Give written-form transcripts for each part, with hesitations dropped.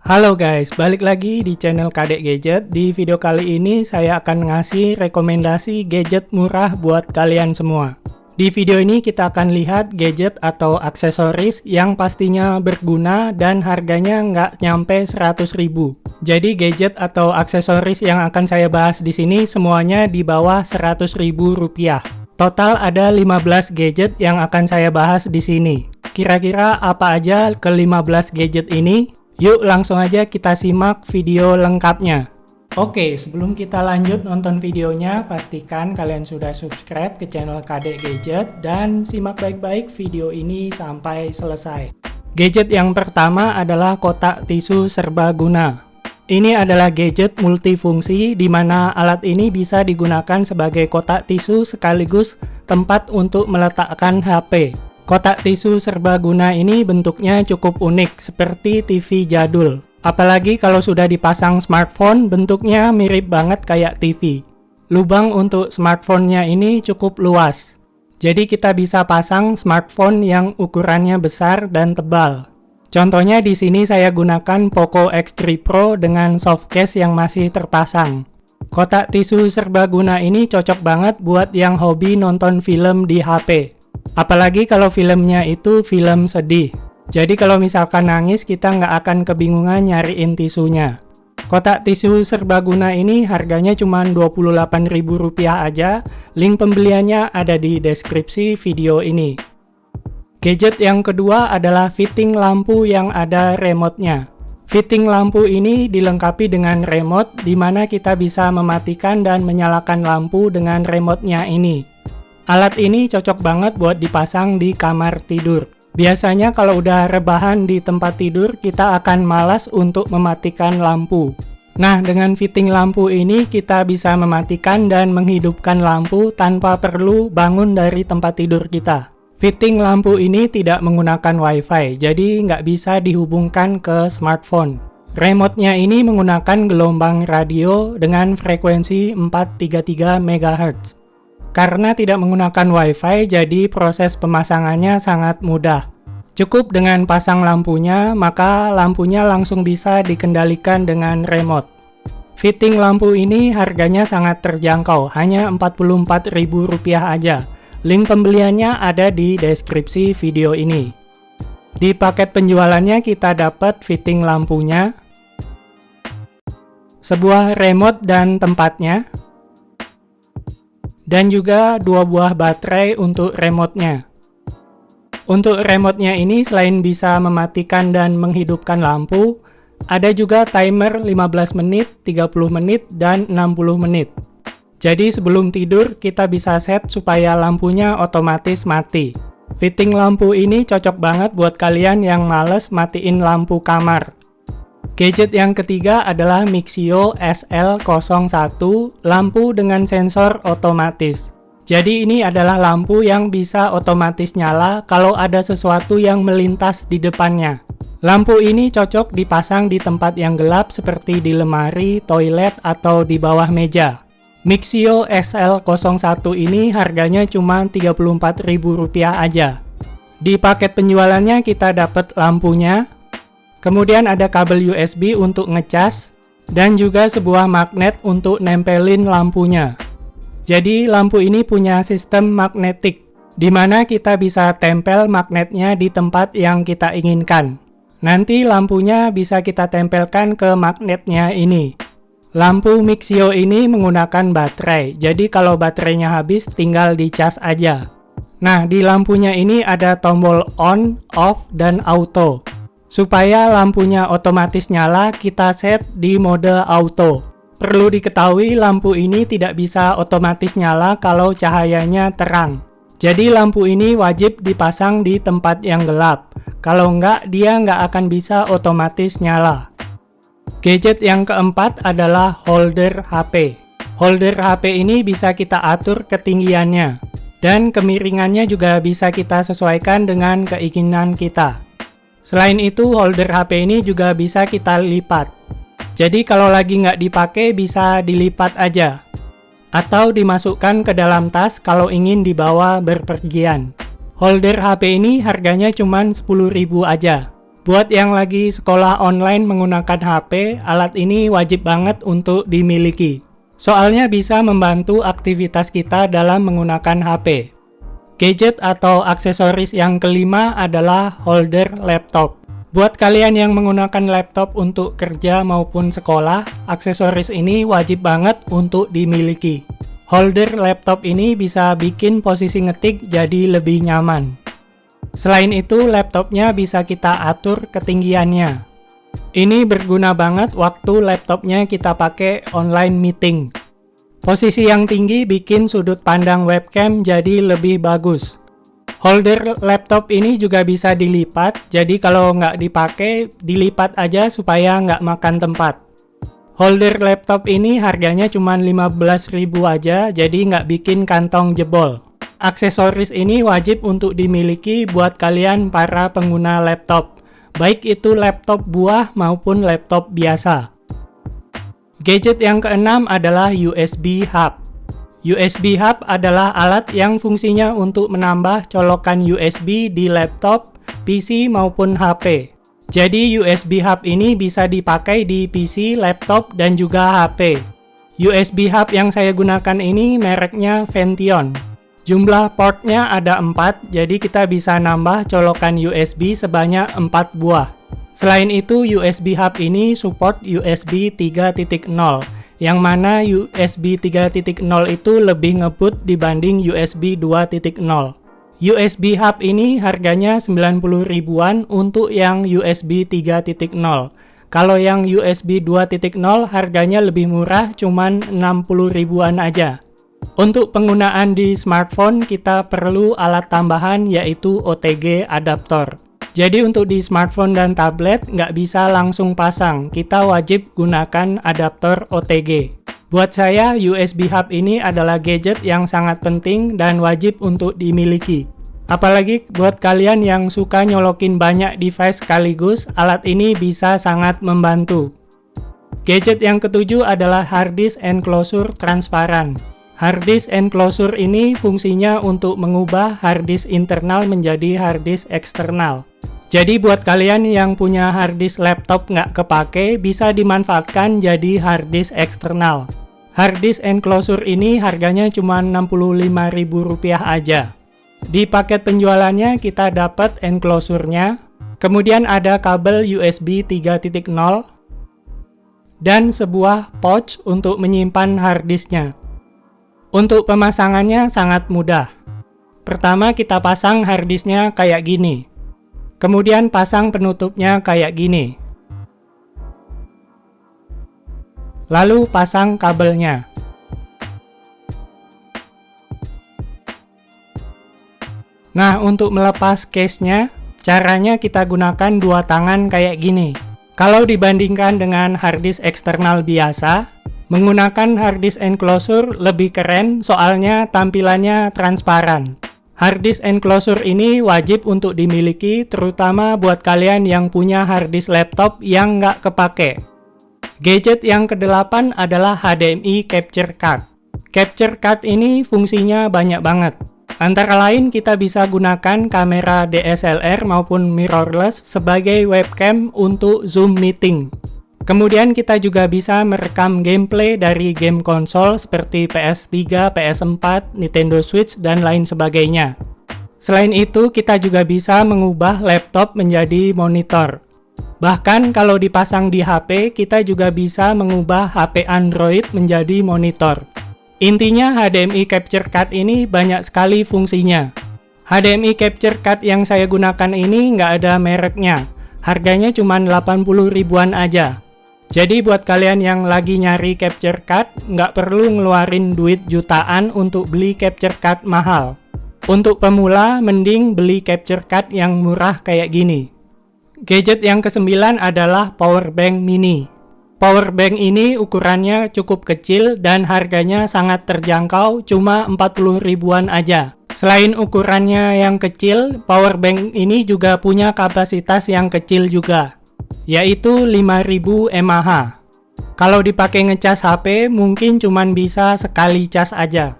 Halo guys, balik lagi di channel Kadek Gadget. Di video kali ini saya akan ngasih rekomendasi gadget murah buat kalian semua. Di video ini kita akan lihat gadget atau aksesoris yang pastinya berguna dan harganya nggak nyampe 100.000. Jadi gadget atau aksesoris yang akan saya bahas di sini semuanya di bawah 100.000 rupiah. Total ada 15 gadget yang akan saya bahas di sini. Kira-kira apa aja ke-15 gadget ini? Yuk langsung aja kita simak video lengkapnya. Oke, sebelum kita lanjut nonton videonya, pastikan kalian sudah subscribe ke channel Kadek Gadget dan simak baik-baik video ini sampai selesai. Gadget yang pertama adalah kotak tisu serbaguna. Ini adalah gadget multifungsi di mana alat ini bisa digunakan sebagai kotak tisu sekaligus tempat untuk meletakkan HP. Kotak tisu serbaguna ini bentuknya cukup unik, seperti TV jadul. Apalagi kalau sudah dipasang smartphone, bentuknya mirip banget kayak TV. Lubang untuk smartphone-nya ini cukup luas. Jadi kita bisa pasang smartphone yang ukurannya besar dan tebal. Contohnya di sini saya gunakan Poco X3 Pro dengan softcase yang masih terpasang. Kotak tisu serbaguna ini cocok banget buat yang hobi nonton film di HP. Apalagi kalau filmnya itu film sedih. Jadi kalau misalkan nangis kita nggak akan kebingungan nyariin tisunya. Kotak tisu serbaguna ini harganya cuma Rp28.000 aja. Link pembeliannya ada di deskripsi video ini. Gadget yang kedua adalah fitting lampu yang ada remote-nya. Fitting lampu ini dilengkapi dengan remote di mana kita bisa mematikan dan menyalakan lampu dengan remote-nya ini. Alat ini cocok banget buat dipasang di kamar tidur. Biasanya kalau udah rebahan di tempat tidur, kita akan malas untuk mematikan lampu. Nah, dengan fitting lampu ini kita bisa mematikan dan menghidupkan lampu tanpa perlu bangun dari tempat tidur kita. Fitting lampu ini tidak menggunakan WiFi, jadi nggak bisa dihubungkan ke smartphone. Remote-nya ini menggunakan gelombang radio dengan frekuensi 433 MHz. Karena tidak menggunakan WiFi, jadi proses pemasangannya sangat mudah. Cukup dengan pasang lampunya, maka lampunya langsung bisa dikendalikan dengan remote. Fitting lampu ini harganya sangat terjangkau, hanya Rp44.000 aja. Link pembeliannya ada di deskripsi video ini. Di paket penjualannya kita dapat fitting lampunya, sebuah remote dan tempatnya, dan juga 2 buah baterai untuk remote-nya. Untuk remote-nya ini selain bisa mematikan dan menghidupkan lampu, ada juga timer 15 menit, 30 menit, dan 60 menit. Jadi sebelum tidur kita bisa set supaya lampunya otomatis mati. Fitting lampu ini cocok banget buat kalian yang males matiin lampu kamar. Gadget yang ketiga adalah Mixio SL01, lampu dengan sensor otomatis. Jadi ini adalah lampu yang bisa otomatis nyala kalau ada sesuatu yang melintas di depannya. Lampu ini cocok dipasang di tempat yang gelap seperti di lemari, toilet, atau di bawah meja. Mixio SL01 ini harganya cuma Rp34.000 aja. Di paket penjualannya kita dapat lampunya, kemudian ada kabel USB untuk ngecas, dan juga sebuah magnet untuk nempelin lampunya. Jadi lampu ini punya sistem magnetik, di mana kita bisa tempel magnetnya di tempat yang kita inginkan. Nanti lampunya bisa kita tempelkan ke magnetnya ini. Lampu Mixio ini menggunakan baterai, jadi kalau baterainya habis tinggal dicas aja. Nah, di lampunya ini ada tombol on, off, dan auto. Supaya lampunya otomatis nyala, kita set di mode auto. Perlu diketahui lampu ini tidak bisa otomatis nyala kalau cahayanya terang. Jadi lampu ini wajib dipasang di tempat yang gelap. Kalau enggak, dia nggak akan bisa otomatis nyala. Gadget yang keempat adalah holder HP. Holder HP ini bisa kita atur ketinggiannya. Dan kemiringannya juga bisa kita sesuaikan dengan keinginan kita. Selain itu, holder HP ini juga bisa kita lipat. Jadi kalau lagi nggak dipakai bisa dilipat aja. Atau dimasukkan ke dalam tas kalau ingin dibawa berpergian. Holder HP ini harganya cuma Rp10.000 aja. Buat yang lagi sekolah online menggunakan HP, alat ini wajib banget untuk dimiliki. Soalnya bisa membantu aktivitas kita dalam menggunakan HP. Gadget atau aksesoris yang kelima adalah holder laptop. Buat kalian yang menggunakan laptop untuk kerja maupun sekolah, aksesoris ini wajib banget untuk dimiliki. Holder laptop ini bisa bikin posisi ngetik jadi lebih nyaman. Selain itu, laptopnya bisa kita atur ketinggiannya. Ini berguna banget waktu laptopnya kita pakai online meeting. Posisi yang tinggi bikin sudut pandang webcam jadi lebih bagus. Holder laptop ini juga bisa dilipat, jadi kalau nggak dipakai, dilipat aja supaya nggak makan tempat. Holder laptop ini harganya cuma 15.000 aja, jadi nggak bikin kantong jebol. Aksesoris ini wajib untuk dimiliki buat kalian para pengguna laptop, baik itu laptop buah maupun laptop biasa. Gadget yang keenam adalah USB hub. USB hub adalah alat yang fungsinya untuk menambah colokan USB di laptop, PC maupun HP. Jadi USB hub ini bisa dipakai di PC, laptop, dan juga HP. USB hub yang saya gunakan ini mereknya Vention. Jumlah portnya ada 4, jadi kita bisa nambah colokan USB sebanyak 4 buah. Selain itu, USB hub ini support USB 3.0, yang mana USB 3.0 itu lebih ngebut dibanding USB 2.0. USB hub ini harganya 90 ribuan untuk yang USB 3.0. Kalau yang USB 2.0 harganya lebih murah, cuman 60 ribuan aja. Untuk penggunaan di smartphone, kita perlu alat tambahan yaitu OTG adaptor. Jadi untuk di smartphone dan tablet nggak bisa langsung pasang, kita wajib gunakan adaptor OTG. Buat saya, USB hub ini adalah gadget yang sangat penting dan wajib untuk dimiliki. Apalagi buat kalian yang suka nyolokin banyak device sekaligus, alat ini bisa sangat membantu. Gadget yang ketujuh adalah hard disk enclosure transparan. Hard disk enclosure ini fungsinya untuk mengubah hard disk internal menjadi hard disk eksternal. Jadi buat kalian yang punya hard disk laptop nggak kepake, bisa dimanfaatkan jadi hard disk eksternal. Hard disk enclosure ini harganya cuma Rp65.000 aja. Di paket penjualannya kita dapat enclosure-nya, kemudian ada kabel USB 3.0, dan sebuah pouch untuk menyimpan hard disknya. Untuk pemasangannya sangat mudah. Pertama kita pasang hard disknya kayak gini. Kemudian pasang penutupnya kayak gini. Lalu pasang kabelnya. Nah, untuk melepas case-nya, caranya kita gunakan dua tangan kayak gini. Kalau dibandingkan dengan hard disk eksternal biasa, menggunakan hard disk enclosure lebih keren soalnya tampilannya transparan. Hard disk enclosure ini wajib untuk dimiliki terutama buat kalian yang punya hard disk laptop yang nggak kepake. Gadget yang ke-8 adalah HDMI capture card. Capture card ini fungsinya banyak banget. Antara lain kita bisa gunakan kamera DSLR maupun mirrorless sebagai webcam untuk Zoom meeting. Kemudian kita juga bisa merekam gameplay dari game konsol seperti PS3, PS4, Nintendo Switch, dan lain sebagainya. Selain itu, kita juga bisa mengubah laptop menjadi monitor. Bahkan kalau dipasang di HP, kita juga bisa mengubah HP Android menjadi monitor. Intinya HDMI capture card ini banyak sekali fungsinya. HDMI capture card yang saya gunakan ini nggak ada mereknya. Harganya cuma 80 ribuan aja. Jadi buat kalian yang lagi nyari capture card, nggak perlu ngeluarin duit jutaan untuk beli capture card mahal. Untuk pemula, mending beli capture card yang murah kayak gini. Gadget yang ke-9 adalah power bank mini. Power bank ini ukurannya cukup kecil dan harganya sangat terjangkau, cuma 40 ribuan aja. Selain ukurannya yang kecil, power bank ini juga punya kapasitas yang kecil juga, yaitu 5000 mAh. Kalau dipakai ngecas HP, mungkin cuman bisa sekali cas aja.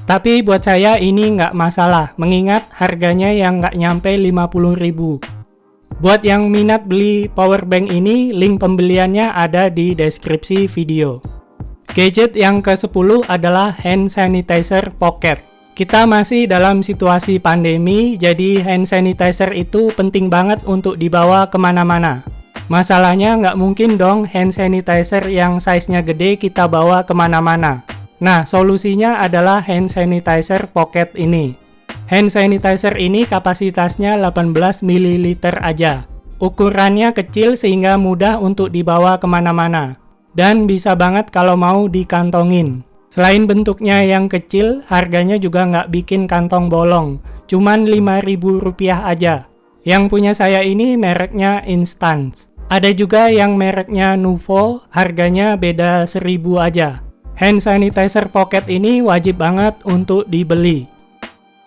Tapi buat saya ini nggak masalah, mengingat harganya yang nggak nyampe 50.000. Buat yang minat beli powerbank ini, link pembeliannya ada di deskripsi video. Gadget yang ke-10 adalah hand sanitizer pocket. Kita masih dalam situasi pandemi, jadi hand sanitizer itu penting banget untuk dibawa kemana-mana. Masalahnya nggak mungkin dong hand sanitizer yang size-nya gede kita bawa kemana-mana. Nah, solusinya adalah hand sanitizer pocket ini. Hand sanitizer ini kapasitasnya 18 ml aja. Ukurannya kecil sehingga mudah untuk dibawa kemana-mana. Dan bisa banget kalau mau dikantongin. Selain bentuknya yang kecil, harganya juga nggak bikin kantong bolong. Cuman Rp5.000 aja. Yang punya saya ini mereknya Instance. Ada juga yang mereknya Nuvo, harganya beda 1.000 aja. Hand sanitizer pocket ini wajib banget untuk dibeli.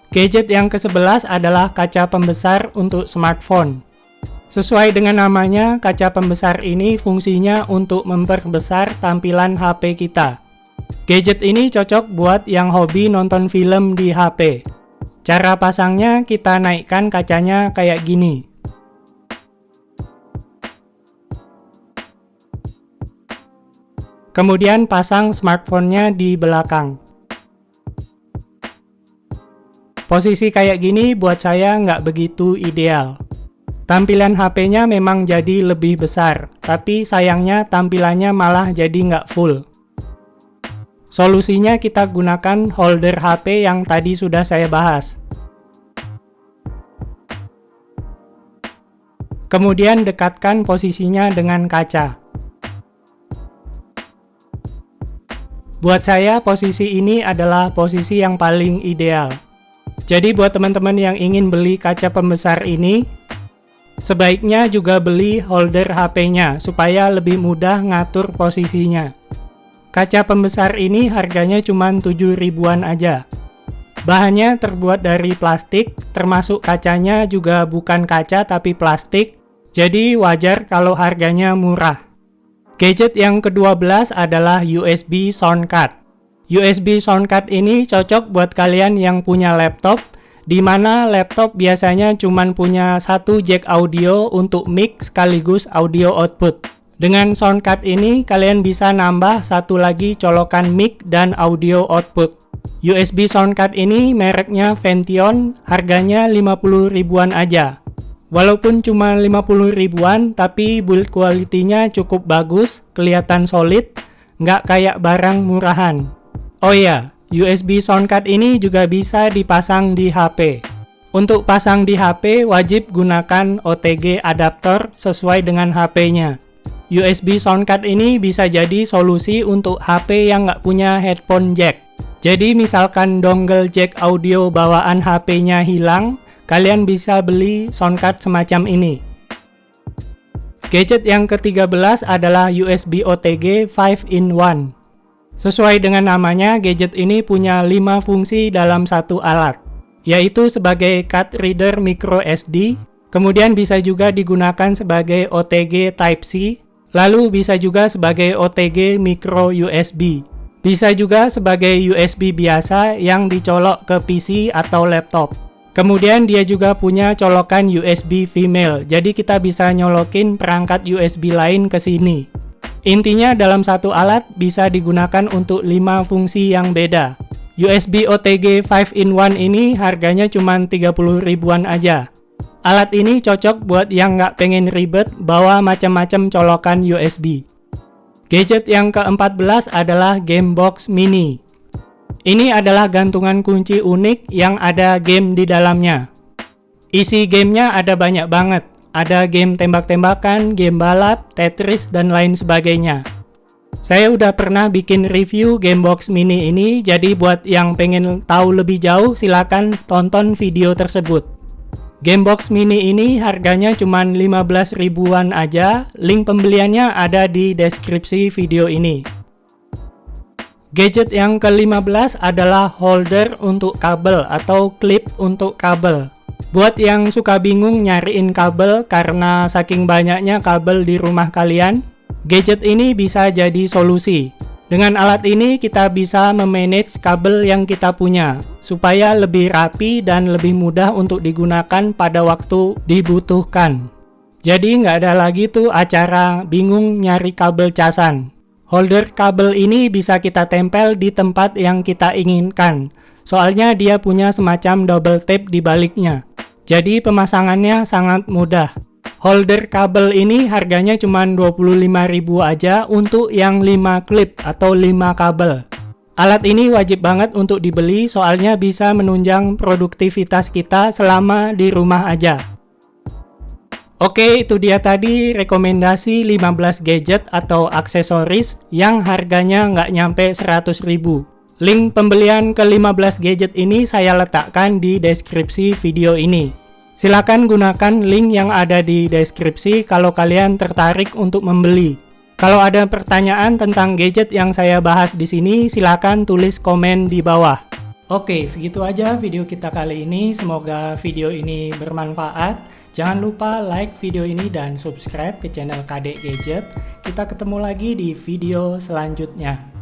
Gadget yang ke-11 adalah kaca pembesar untuk smartphone. Sesuai dengan namanya, kaca pembesar ini fungsinya untuk memperbesar tampilan HP kita. Gadget ini cocok buat yang hobi nonton film di HP. Cara pasangnya, kita naikkan kacanya kayak gini. Kemudian pasang smartphone-nya di belakang. Posisi kayak gini buat saya nggak begitu ideal. Tampilan HP-nya memang jadi lebih besar, tapi sayangnya tampilannya malah jadi nggak full. Solusinya kita gunakan holder HP yang tadi sudah saya bahas. Kemudian dekatkan posisinya dengan kaca. Buat saya posisi ini adalah posisi yang paling ideal. Jadi buat teman-teman yang ingin beli kaca pembesar ini, sebaiknya juga beli holder HP-nya supaya lebih mudah ngatur posisinya. Kaca pembesar ini harganya cuma 7.000-an aja. Bahannya terbuat dari plastik, termasuk kacanya juga bukan kaca tapi plastik, jadi wajar kalau harganya murah. Gadget yang ke-12 adalah USB soundcard. USB soundcard ini cocok buat kalian yang punya laptop, di mana laptop biasanya cuma punya satu jack audio untuk mic sekaligus audio output. Dengan soundcard ini, kalian bisa nambah satu lagi colokan mic dan audio output. USB soundcard ini mereknya Vention, harganya 50.000-an aja. Walaupun cuma 50.000-an, tapi build quality-nya cukup bagus, kelihatan solid, nggak kayak barang murahan. Oh iya, USB soundcard ini juga bisa dipasang di HP. Untuk pasang di HP, wajib gunakan OTG adapter sesuai dengan HP-nya. USB soundcard ini bisa jadi solusi untuk HP yang nggak punya headphone jack. Jadi misalkan dongle jack audio bawaan HP-nya hilang, kalian bisa beli soundcard semacam ini. Gadget yang ke-13 adalah USB OTG 5-in-1. Sesuai dengan namanya, gadget ini punya 5 fungsi dalam satu alat, yaitu sebagai card reader micro SD, kemudian bisa juga digunakan sebagai OTG Type-C, lalu bisa juga sebagai OTG micro USB. Bisa juga sebagai USB biasa yang dicolok ke PC atau laptop. Kemudian dia juga punya colokan USB female, jadi kita bisa nyolokin perangkat USB lain ke sini. Intinya dalam satu alat bisa digunakan untuk 5 fungsi yang beda. USB OTG 5-in-1 ini harganya cuma 30.000-an aja. Alat ini cocok buat yang nggak pengen ribet bawa macam-macam colokan USB. Gadget yang ke-14 adalah Gamebox Mini. Ini adalah gantungan kunci unik yang ada game di dalamnya. Isi gamenya ada banyak banget. Ada game tembak-tembakan, game balap, Tetris, dan lain sebagainya. Saya udah pernah bikin review Gamebox Mini ini, jadi buat yang pengen tahu lebih jauh silakan tonton video tersebut. Gamebox Mini ini harganya cuma 15.000-an aja, link pembeliannya ada di deskripsi video ini. Gadget yang ke-15 adalah holder untuk kabel atau clip untuk kabel. Buat yang suka bingung nyariin kabel karena saking banyaknya kabel di rumah kalian, gadget ini bisa jadi solusi. Dengan alat ini kita bisa memanage kabel yang kita punya, supaya lebih rapi dan lebih mudah untuk digunakan pada waktu dibutuhkan. Jadi nggak ada lagi tuh acara bingung nyari kabel casan. Holder kabel ini bisa kita tempel di tempat yang kita inginkan. Soalnya dia punya semacam double tape di baliknya. Jadi pemasangannya sangat mudah. Holder kabel ini harganya cuma 25.000 aja untuk yang 5 klip atau 5 kabel. Alat ini wajib banget untuk dibeli soalnya bisa menunjang produktivitas kita selama di rumah aja. Oke, itu dia tadi rekomendasi 15 gadget atau aksesoris yang harganya nggak nyampe 100.000. Link pembelian ke 15 gadget ini saya letakkan di deskripsi video ini. Silakan gunakan link yang ada di deskripsi kalau kalian tertarik untuk membeli. Kalau ada pertanyaan tentang gadget yang saya bahas di sini, silakan tulis komen di bawah. Oke, segitu aja video kita kali ini. Semoga video ini bermanfaat. Jangan lupa like video ini dan subscribe ke channel KD Gadget. Kita ketemu lagi di video selanjutnya.